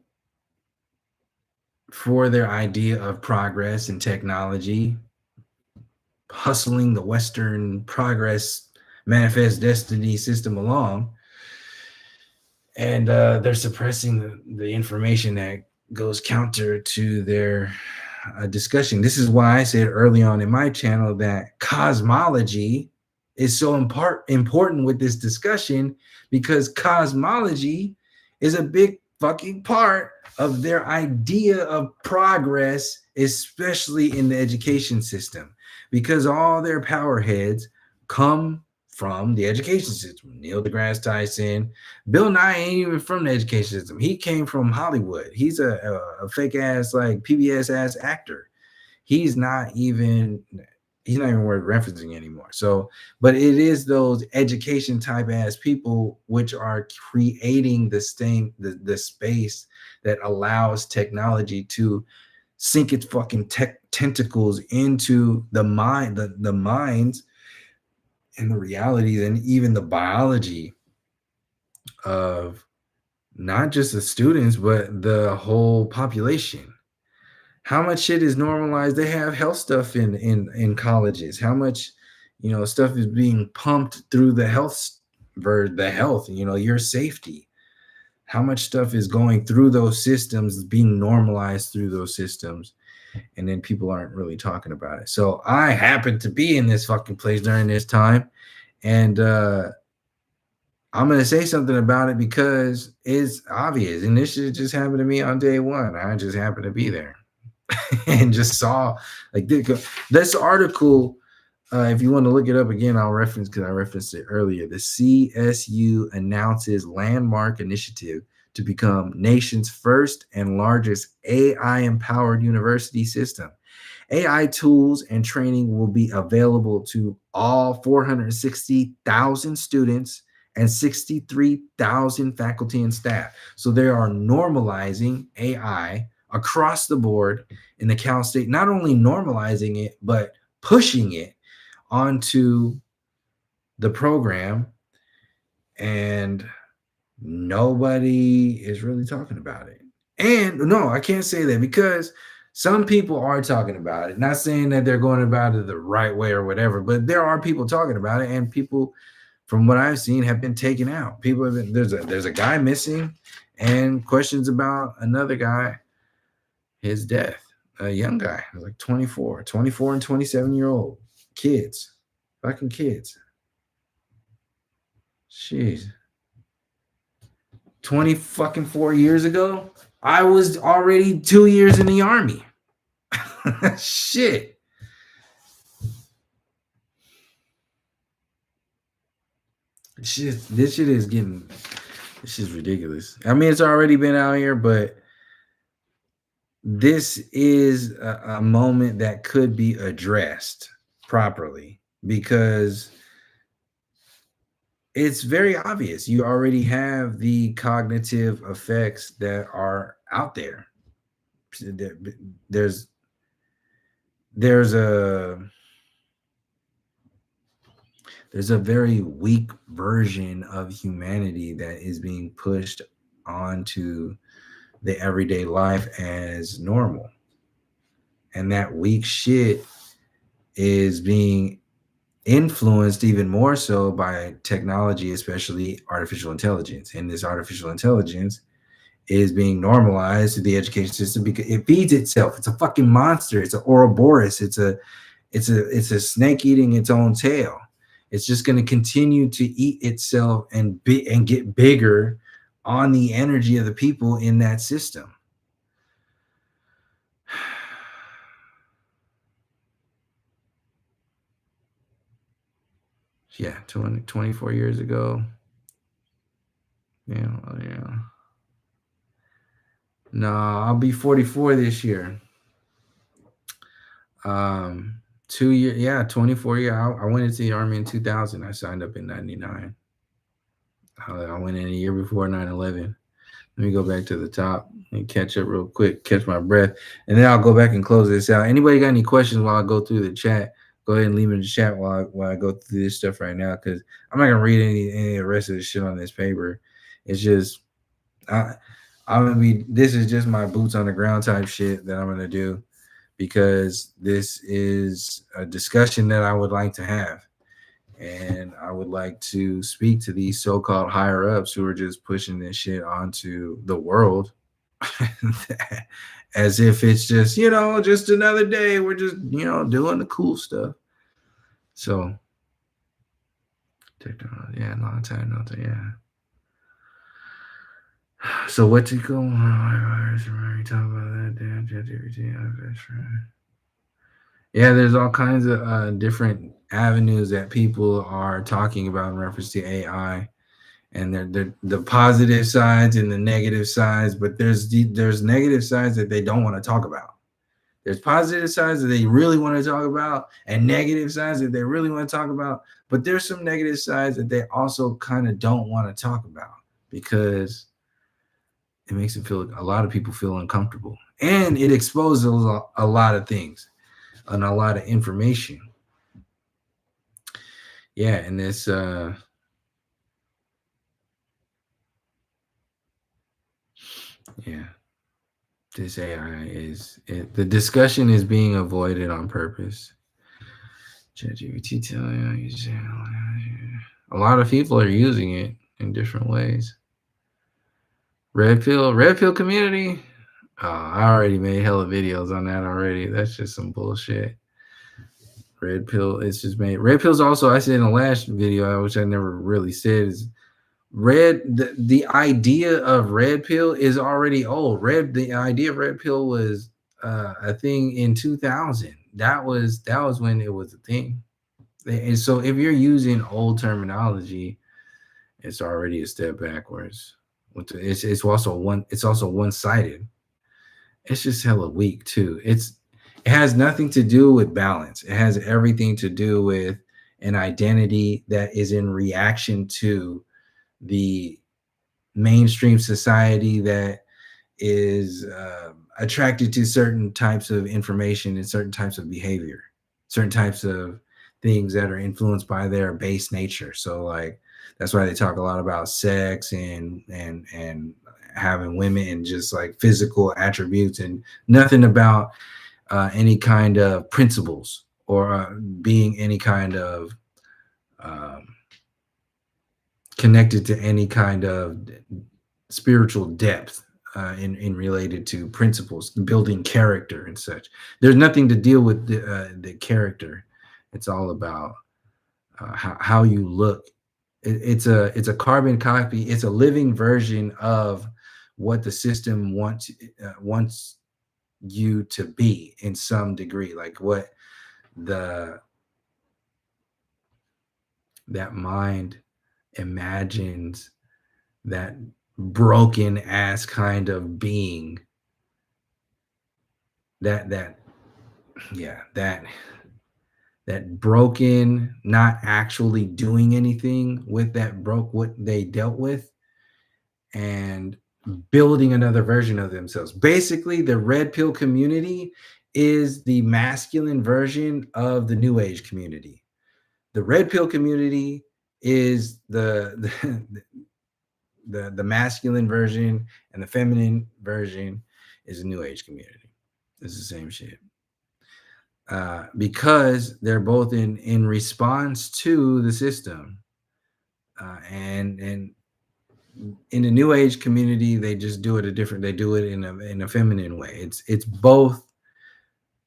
for their idea of progress and technology, hustling the Western progress manifest destiny system along. And they're suppressing the information that goes counter to their discussion. This is why I said early on in my channel that cosmology is so important with this discussion, because cosmology is a big fucking part of their idea of progress, especially in the education system, because all their power heads come from the education system. Neil deGrasse Tyson, Bill Nye ain't even from the education system. He came from Hollywood. He's a fake ass, like PBS ass actor. He's not even worth referencing anymore. So, but it is those education type ass people which are creating the space that allows technology to sink its fucking tentacles into the minds and the realities and even the biology of not just the students but the whole population. How much shit is normalized? They have health stuff in colleges. How much, stuff is being pumped through the health, your safety. How much stuff is going through those systems, being normalized through those systems, and then people aren't really talking about it. So I happened to be in this fucking place during this time, and I'm gonna say something about it because it's obvious, and this shit just happened to me on day one. I just happened to be there. And just saw like this article. If you want to look it up again, I'll reference, because I referenced it earlier. The CSU announces landmark initiative to become nation's first and largest AI empowered university system. AI tools and training will be available to all 460,000 students and 63,000 faculty and staff. So they are normalizing AI across the board in the Cal State, not only normalizing it, but pushing it onto the program. And nobody is really talking about it. And no, I can't say that, because some people are talking about it. Not saying that they're going about it the right way or whatever, but there are people talking about it, and people, from what I've seen, have been taken out. People, there's a guy missing, and questions about another guy, his death. A young guy, like 24 and 27-year-old kids, fucking kids. Jeez. 20 fucking 4 years ago, I was already 2 years in the army. Shit. This shit is getting. This shit's ridiculous. I mean, it's already been out here, but this is a moment that could be addressed properly because it's very obvious. You already have the cognitive effects that are out there. There's there's a there's a very weak version of humanity that is being pushed onto the everyday life as normal. And that weak shit is being influenced even more so by technology, especially artificial intelligence. And this artificial intelligence is being normalized to the education system because it feeds itself. It's a fucking monster. It's an Ouroboros. It's a snake eating its own tail. It's just going to continue to eat itself and get bigger on the energy of the people in that system. Yeah, 24 years ago. Yeah, yeah. No, I'll be 44 this year. 2 years, yeah, 24 years. I went into the army in 2000. I signed up in 99. I went in a year before 9/11. Let me go back to the top and catch up real quick, catch my breath, and then I'll go back and close this out. Anybody got any questions while I go through the chat? Go ahead and leave in the chat while I go through this stuff right now, because I'm not gonna read any of the rest of the shit on this paper. It's just I I'm gonna be. This is just my boots on the ground type shit that I'm gonna do because this is a discussion that I would like to have. And I would like to speak to these so-called higher ups who are just pushing this shit onto the world as if it's just, just another day. We're just, doing the cool stuff. So, technology, yeah, long time, no, yeah. So, what you go? Talk about that. Yeah, there's all kinds of different avenues that people are talking about in reference to AI, and they're the positive sides and the negative sides. But there's negative sides that they don't want to talk about. There's positive sides that they really want to talk about, and negative sides that they really want to talk about. But there's some negative sides that they also kind of don't want to talk about because it makes a lot of people feel uncomfortable, and it exposes a lot of things and a lot of information. Yeah, and this this AI the discussion is being avoided on purpose. ChatGPT a lot of people are using it in different ways. Red pill community. I already made hella videos on that already. That's just some bullshit. Red pill. It's just made. Red pills also. I said in the last video, which I never really said, is the idea of red pill is already old. The idea of red pill was a thing in 2000. That was when it was a thing. And so if you're using old terminology, it's already a step backwards. It's also one-sided. It's just hella weak too. It has nothing to do with balance. It has everything to do with an identity that is in reaction to the mainstream society that is attracted to certain types of information and certain types of behavior, certain types of things that are influenced by their base nature. So like that's why they talk a lot about sex and having women and just like physical attributes and nothing about any kind of principles or being any kind of connected to any kind of spiritual depth in related to principles, building character and such. There's nothing to deal with the character. It's all about how you look. It's a carbon copy. It's a living version of what the system wants you to be in some degree, like what the that mind imagines that broken ass kind of being, that yeah, that broken, not actually doing anything with that broke what they dealt with, and building another version of themselves. Basically, the red pill community is the masculine version of the new age community. The red pill community is the masculine version, and the feminine version is the new age community. It's the same shit. Because they're both in response to the system, and in the new age community, they just do it a different. They do it in a feminine way. It's both.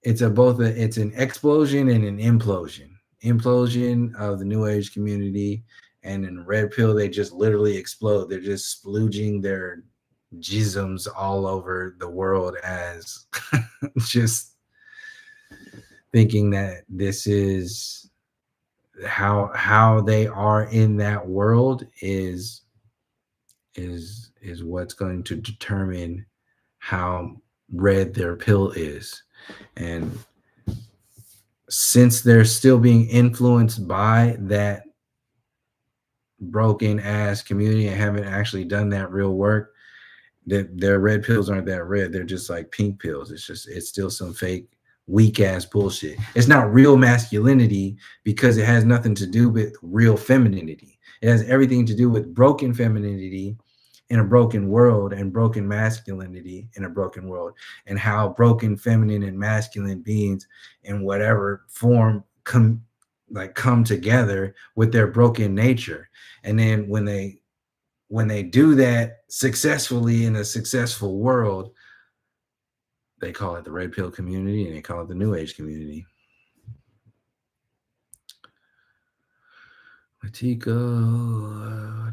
It's an explosion and an implosion. Implosion of the new age community, and in red pill, they just literally explode. They're just splooging their jisms all over the world as just thinking that this is how they are in that world is what's going to determine how red their pill is. And since they're still being influenced by that broken ass community and haven't actually done that real work, that their red pills aren't that red. They're just like pink pills. It's still some fake weak ass bullshit. It's not real masculinity because it has nothing to do with real femininity. It has everything to do with broken femininity in a broken world, and broken masculinity in a broken world, and how broken feminine and masculine beings in whatever form come together with their broken nature. And then when they do that successfully in a successful world, they call it the red pill community, and they call it the new age community. Matiko,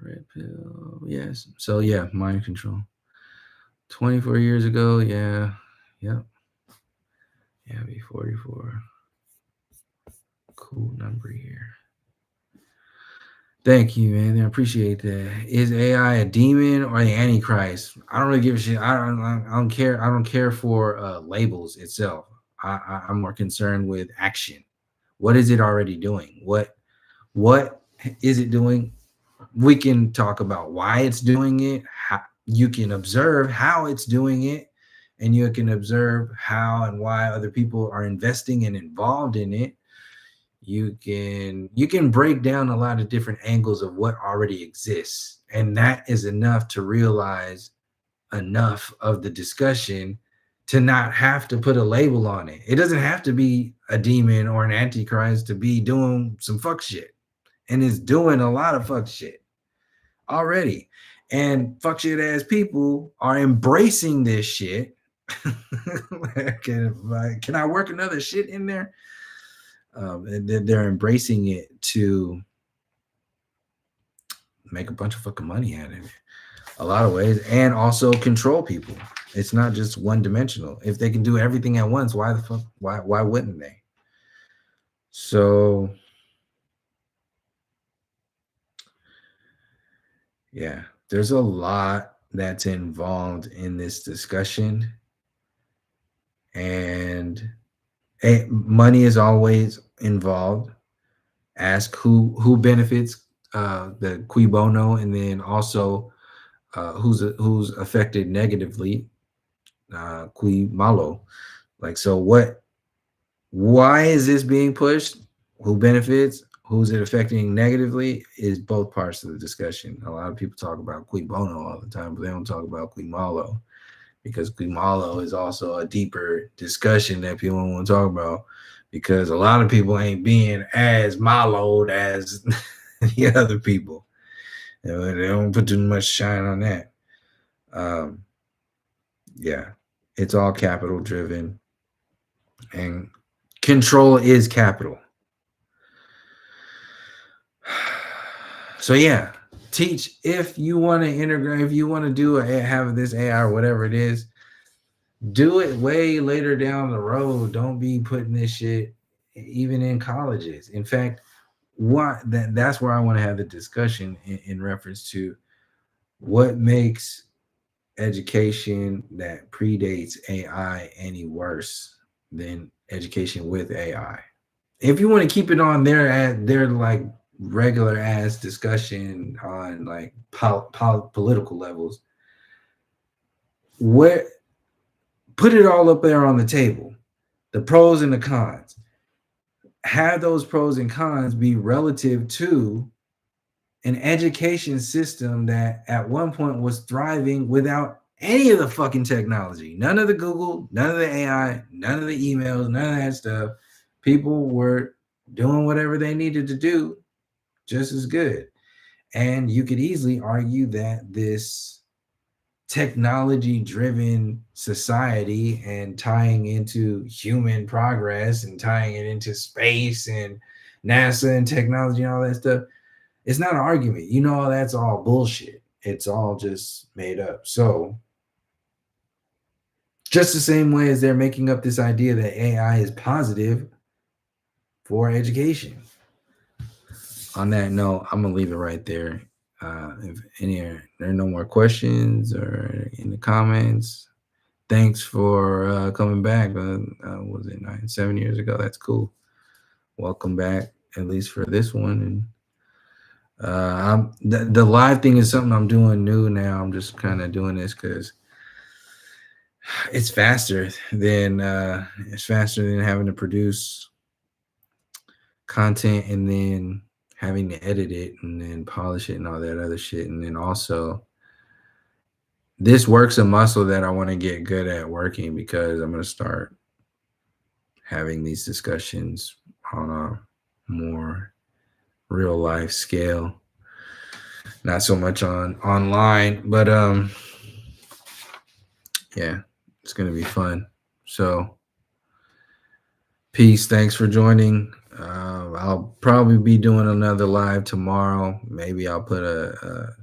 red pill, yes. So yeah, mind control. 24 years ago, yeah, yep, yeah, be 44. Cool number here. Thank you, man. I appreciate that. Is AI a demon or the Antichrist? I don't really give a shit. I don't care. I don't care for labels itself. I'm more concerned with action. What is it already doing? What is it doing? We can talk about why it's doing it. How, you can observe how it's doing it, and you can observe how and why other people are investing and involved in it. You can break down a lot of different angles of what already exists, and that is enough to realize enough of the discussion to not have to put a label on it. It doesn't have to be a demon or an antichrist to be doing some fuck shit, and it's doing a lot of fuck shit already. And fuck shit ass people are embracing this shit. Can I work another shit in there? And they're embracing it to make a bunch of fucking money out of it, a lot of ways, and also control people. It's not just one dimensional. If they can do everything at once, why the fuck? Why wouldn't they? So yeah, there's a lot that's involved in this discussion, and money is always involved. Ask who benefits, the cui bono, and then also who's affected negatively, cui malo. Like, so why is this being pushed? Who benefits? Who's it affecting negatively? Is both parts of the discussion. A lot of people talk about cui bono all the time, but they don't talk about cui malo, because cui malo is also a deeper discussion that people don't want to talk about, because a lot of people ain't being as maloed as the other people. They don't put too much shine on that. Um, yeah, it's all capital driven, and control is capital. So yeah, teach if you want to integrate, if you want to have this AI or whatever it is. Do it way later down the road. Don't be putting this shit even in colleges. In fact, that's where I want to have the discussion in reference to what makes education that predates AI any worse than education with AI. If you want to keep it on their like regular ass discussion on like political levels, where put it all up there on the table, the pros and the cons. Have those pros and cons be relative to an education system that at one point was thriving without any of the fucking technology. None of the Google, none of the AI, none of the emails, none of that stuff. People were doing whatever they needed to do just as good. And you could easily argue that this technology driven society and tying into human progress and tying it into space and NASA and technology and all that stuff, it's not an argument. You know, that's all bullshit. It's all just made up. So, just the same way as they're making up this idea that AI is positive for education. On that note, I'm gonna leave it right there. If there are no more questions or in the comments, thanks for coming back. Was it 7 years ago? That's cool. Welcome back, at least for this one. And the live thing is something I'm doing new now. I'm just kind of doing this because it's faster than having to produce content and then having to edit it and then polish it and all that other shit. And then also, this works a muscle that I want to get good at working, because I'm going to start having these discussions on a more real life scale, not so much on online, but yeah, it's going to be fun. So peace. Thanks for joining. I'll probably be doing another live tomorrow. Maybe I'll put a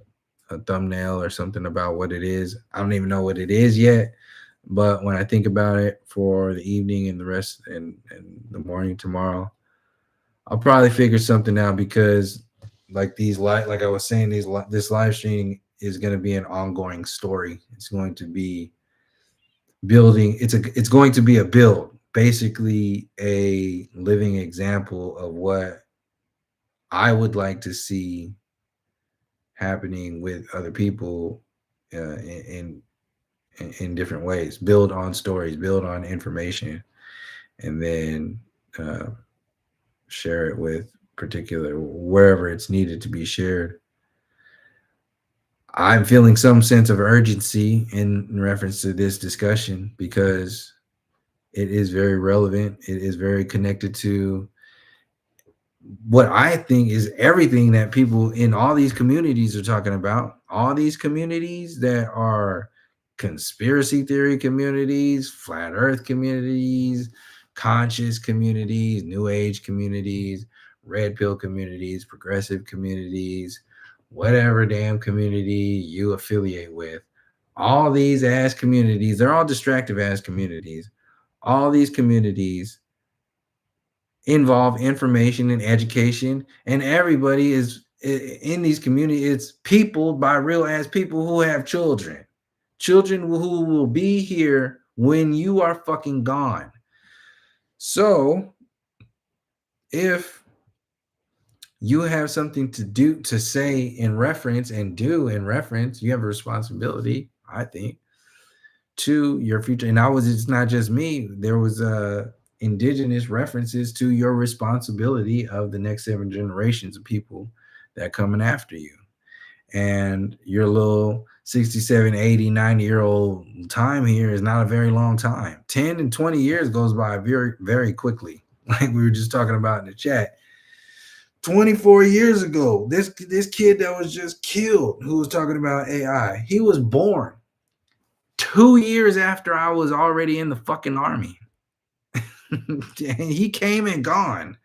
thumbnail or something about what it is. I don't even know what it is yet, but when I think about it for the evening and the rest and the morning tomorrow, I'll probably figure something out, because like like I was saying, this live stream is going to be an ongoing story. It's going to be building. It's going to be a build, basically a living example of what I would like to see happening with other people in different ways. Build on stories, build on information, and then share it with particular wherever it's needed to be shared. I'm feeling some sense of urgency in reference to this discussion, because it is very relevant. It is very connected to what I think is everything that people in all these communities are talking about. All these communities that are conspiracy theory communities, flat earth communities, conscious communities, new age communities, red pill communities, progressive communities, whatever damn community you affiliate with. All these ass communities, they're all distractive ass communities. All these communities involve information and education, and everybody is in these communities. It's people by real ass people who have children who will be here when you are fucking gone. So if you have something to say in reference and do in reference, you have a responsibility, I think, to your future. And it's not just me. There was indigenous references to your responsibility of the next 7 generations of people that coming after you. And your little 67, 80, 90-year-old time here is not a very long time. 10 and 20 years goes by very, very quickly. Like we were just talking about in the chat. 24 years ago, this kid that was just killed, who was talking about AI, he was born 2 years after I was already in the fucking army. He came and gone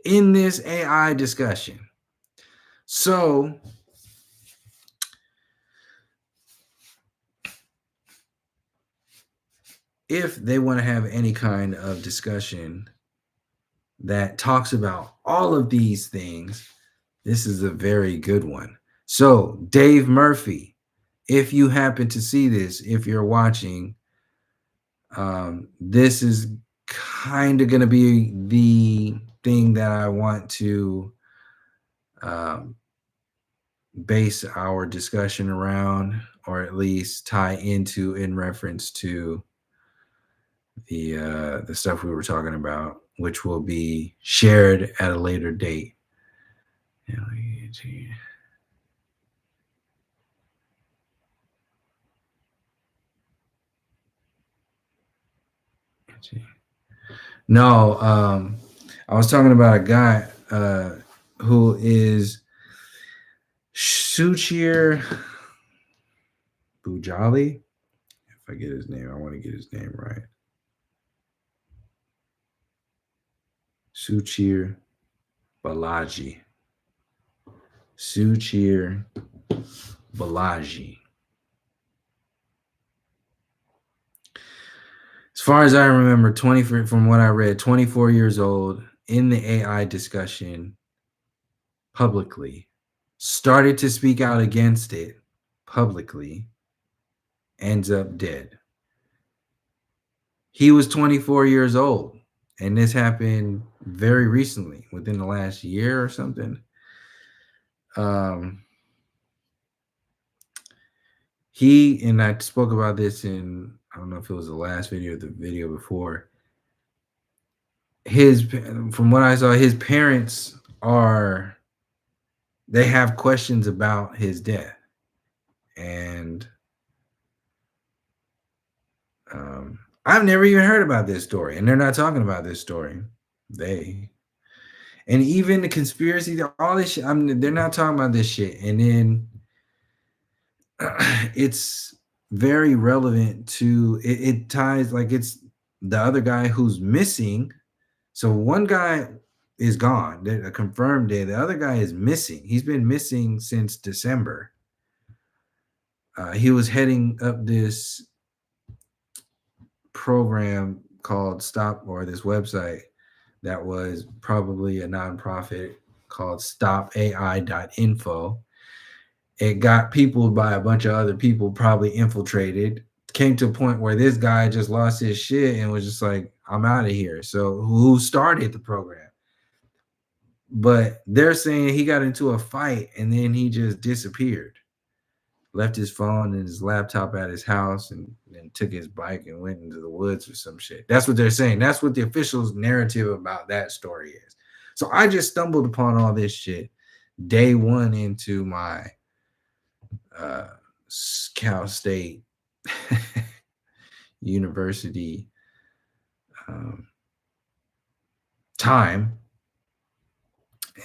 in this AI discussion. So if they want to have any kind of discussion that talks about all of these things, this is a very good one. So, Dave Murphy, if you happen to see this, if you're watching, this is kind of going to be the thing that I want to um, base our discussion around, or at least tie into in reference to the stuff we were talking about, which will be shared at a later date. No, I was talking about a guy who is Suchir Bujali. If I get his name, I want to get his name right. Suchir Balaji. Suchir Balaji. As far as I remember, from what I read, 24 years old, in the AI discussion publicly, started to speak out against it publicly, ends up dead. He was 24 years old, and this happened very recently, within the last year or something. He, and I spoke about this in, I don't know if it was the last video or the video before. From what I saw, his parents they have questions about his death. And I've never even heard about this story, and they're not talking about this story. And even the conspiracy, all this shit, they're not talking about this shit. And then it's very relevant to it ties, like, it's the other guy who's missing. So one guy is gone, a confirmed dead. The other guy is missing. He's been missing since December. He was heading up this program called this website that was probably a nonprofit called stopai.info. It got peopled by a bunch of other people, probably infiltrated. Came to a point where this guy just lost his shit and was just like, I'm out of here. So who started the program? But they're saying he got into a fight and then he just disappeared. Left his phone and his laptop at his house and took his bike and went into the woods or some shit. That's what they're saying. That's what the official's narrative about that story is. So I just stumbled upon all this shit day one into my Cal State University time.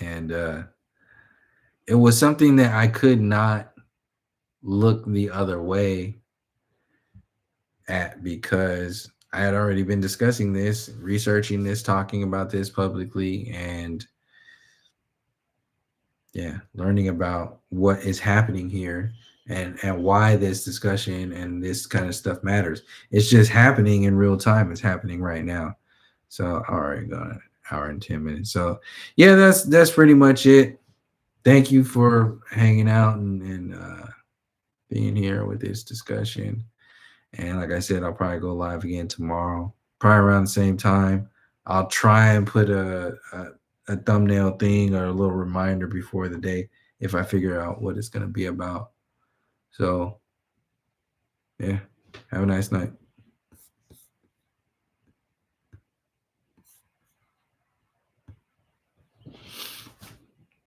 And it was something that I could not look the other way at, because I had already been discussing this, researching this, talking about this publicly, and learning about what is happening here and why this discussion and this kind of stuff matters. It's just happening in real time. It's happening right now. So, all right, got an hour and 10 minutes. So yeah, that's pretty much it. Thank you for hanging out and being here with this discussion. And like I said, I'll probably go live again tomorrow, probably around the same time. I'll try and put a thumbnail thing or a little reminder before the day if I figure out what it's going to be about. So, yeah, have a nice night.